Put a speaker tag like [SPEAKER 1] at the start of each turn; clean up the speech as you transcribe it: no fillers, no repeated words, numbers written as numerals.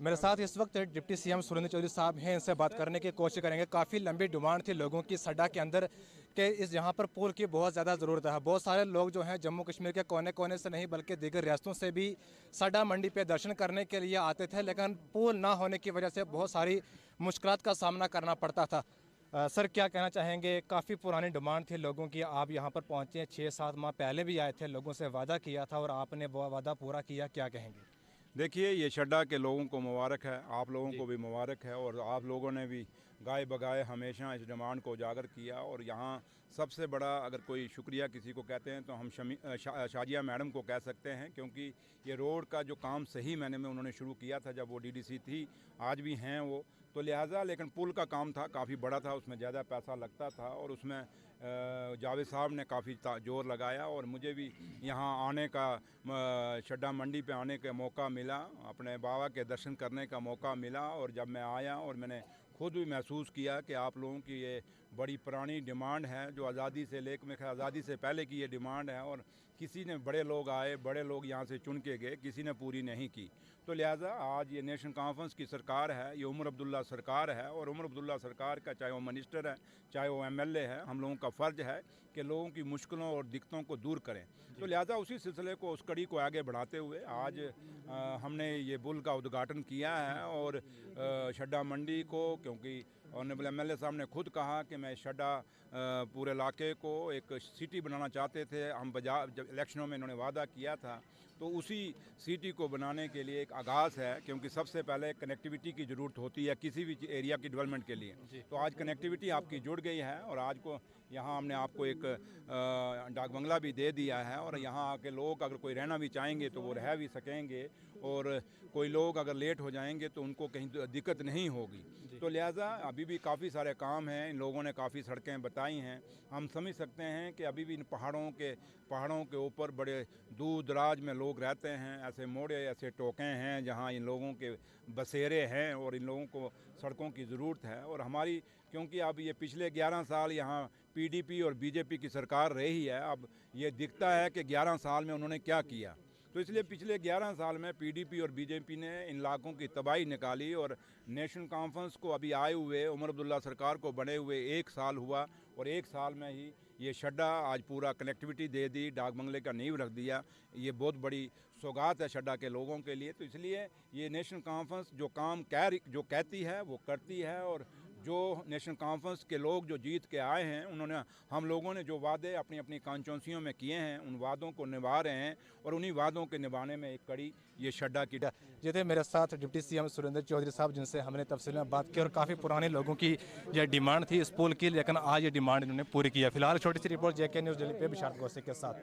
[SPEAKER 1] मेरे साथ इस वक्त डिप्टी सीएम सुरेंद्र चौधरी साहब हैं, इनसे बात करने की कोशिश करेंगे। काफ़ी लंबी डिमांड थी लोगों की सड्डा के अंदर कि इस यहाँ पर पुल की बहुत ज़्यादा ज़रूरत है। बहुत सारे लोग जो हैं जम्मू कश्मीर के कोने कोने से नहीं बल्कि दीगर रियासतों से भी सड्डा मंडी पे दर्शन करने के लिए आते थे, लेकिन पुल ना होने की वजह से बहुत सारी मुश्किलात का सामना करना पड़ता था। सर, क्या कहना चाहेंगे? काफ़ी पुरानी डिमांड थी लोगों की, आप यहाँ पर पहुँचे हैं, 6-7 माह पहले भी आए थे, लोगों से वादा किया था और आपने वो वादा पूरा किया, क्या कहेंगे?
[SPEAKER 2] देखिए, ये शड्डा के लोगों को मुबारक है, आप लोगों को भी मुबारक है। और आप लोगों ने भी गाए बगाए हमेशा इस डिमांड को उजागर किया। और यहाँ सबसे बड़ा अगर कोई शुक्रिया किसी को कहते हैं तो हम शाजिया मैडम को कह सकते हैं, क्योंकि ये रोड का जो काम सही मायने में उन्होंने शुरू किया था जब वो डीडीसी थी, आज भी हैं वो, तो लिहाजा लेकिन पुल का काम था, काफ़ी बड़ा था, उसमें ज़्यादा पैसा लगता था और उसमें जावेद साहब ने काफ़ी जोर लगाया। और मुझे भी यहाँ आने का शड्डा मंडी पे आने का मौका मिला, अपने बाबा के दर्शन करने का मौका मिला। और जब मैं आया और मैंने खुद भी महसूस किया कि आप लोगों की ये बड़ी पुरानी डिमांड है, जो आज़ादी से लेकर मैं आज़ादी से पहले की ये डिमांड है, और किसी ने बड़े लोग आए, बड़े लोग यहाँ से चुन के गए, किसी ने पूरी नहीं की। तो लिहाजा आज ये नेशनल कॉन्फ्रेंस की सरकार है, ये उमर अब्दुल्ला सरकार है, और उमर अब्दुल्ला सरकार का चाहे वो मिनिस्टर है चाहे वो एमएलए है, हम लोगों का फ़र्ज है कि लोगों की मुश्किलों और दिक्कतों को दूर करें। तो लिहाजा उसी सिलसिले को, उस कड़ी को आगे बढ़ाते हुए आज हमने ये पुल का उद्घाटन किया है। और शड्डा मंडी को, क्योंकि ऑनरेबल एमएलए साहब ने खुद कहा कि मैं शड्डा पूरे इलाके को एक सिटी बनाना चाहते थे, हम जब इलेक्शनों में इन्होंने वादा किया था, तो उसी सिटी को बनाने के लिए एक आगाज़ है, क्योंकि सबसे पहले कनेक्टिविटी की ज़रूरत होती है किसी भी एरिया की डेवलपमेंट के लिए। तो आज कनेक्टिविटी आपकी जुड़ गई है और आज को यहाँ हमने आपको एक डाक बंगला भी दे दिया है, और यहाँ आके लोग अगर कोई रहना भी चाहेंगे तो वो रह भी सकेंगे, और कोई लोग अगर लेट हो जाएंगे तो उनको कहीं दिक्कत नहीं होगी। तो लिहाजा अभी भी काफ़ी सारे काम हैं, इन लोगों ने काफ़ी सड़कें बताई हैं। हम समझ सकते हैं कि अभी भी इन पहाड़ों के ऊपर बड़े दूर दराज में लोग रहते हैं, ऐसे मोड़े, ऐसे टोके हैं जहाँ इन लोगों के बसेरे हैं, और इन लोगों को सड़कों की ज़रूरत है। और हमारी, क्योंकि अब ये पिछले 11 साल यहाँ पीडीपी और बीजेपी की सरकार रही है, अब ये दिखता है कि 11 साल में उन्होंने क्या किया। तो इसलिए पिछले 11 साल में पीडीपी और बीजेपी ने इन इलाकों की तबाही निकाली। और नेशनल कॉन्फ्रेंस को अभी आए हुए उमर अब्दुल्ला सरकार को बने हुए 1 साल हुआ, और 1 साल में ही ये शड्डा आज पूरा कनेक्टिविटी दे दी, डाक बंगले का नींव रख दिया। ये बहुत बड़ी सौगात है शड्डा के लोगों के लिए। तो इसलिए ये नेशनल कॉन्फ्रेंस जो काम जो कहती है वो करती है, और जो नेशनल कॉन्फ्रेंस के लोग जो जीत के आए हैं, उन्होंने, हम लोगों ने जो वादे अपनी अपनी कॉन्स्टिट्यूंसियों में किए हैं, उन वादों को निभा रहे हैं, और उन्हीं वादों के निभाने में एक कड़ी ये शड्डा की।
[SPEAKER 1] ये थे मेरे साथ डिप्टी सीएम सुरेंद्र चौधरी साहब, जिनसे हमने तफसील में बात की। और काफ़ी पुराने लोगों की यह डिमांड थी इस पुल की, लेकिन आज ये डिमांड इन्होंने पूरी की है। फिलहाल छोटी सी रिपोर्ट JK न्यूज़ दिल्ली पे विशाल कौशिक के साथ।